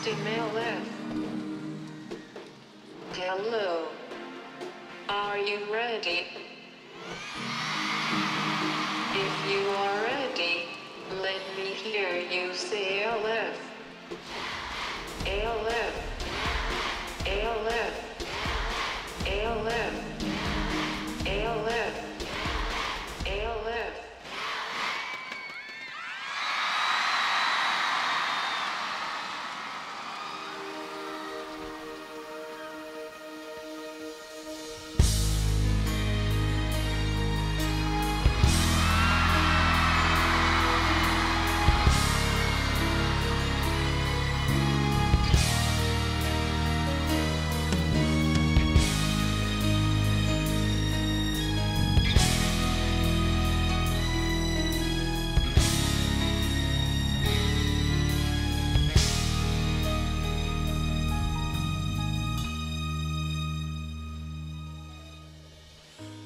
MLF. Hello. Are you ready? If you are ready, let me hear you say LF. LF. LF. LF. LF. LF.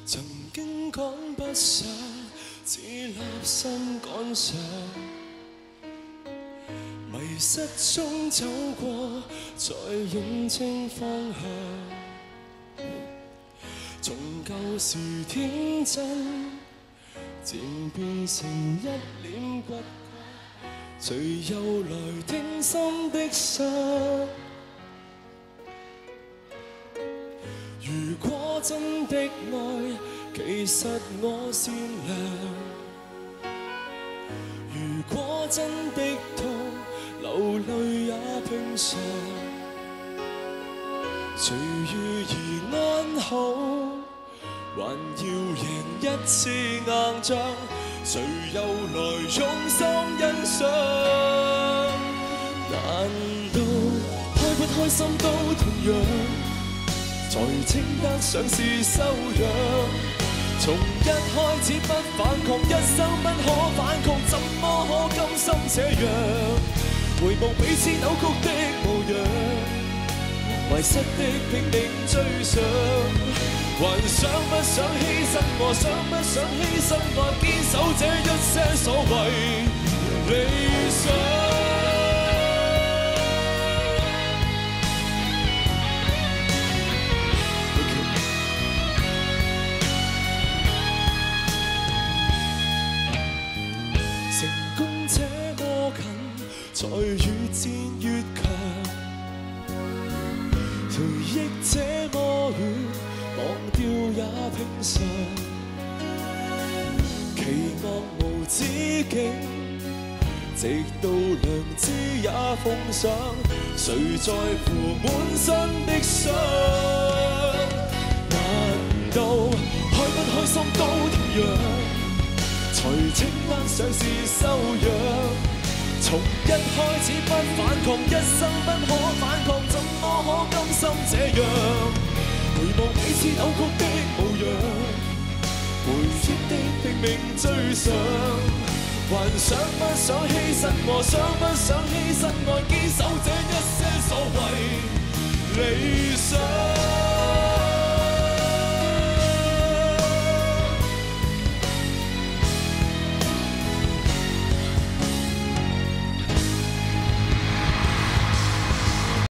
曾經講不捨，只立心趕上，迷失中走過，才認清方向。從舊時天真，漸變成一臉骨骼，誰又來聽心的傷？如果真的愛，其實我善良；如果真的痛，流淚也平常。隨遇而安好，還要贏一次硬仗，誰又來用心欣賞？難道開不開心都同樣？才稱得上是修養。從一開始不反抗，一生不可反抗，怎麼可甘心這樣？回望彼此扭曲的模樣，迷失的拼命追上，還想不想犧牲我？想不想犧牲我？堅守這一些所謂理想。才越戰越強，回憶這麼遠，忘掉也平常。期望無止境，直到良知也奉上，誰在乎滿身的傷？難道開不開心都同樣，才稱得上是修養？從一開始不反抗，一生不可反抗，怎麼可甘心這樣？回望彼此扭曲的模樣，回憶的拼命追上，還想不想犧牲我？想不想犧牲愛？堅守這一些所謂理想。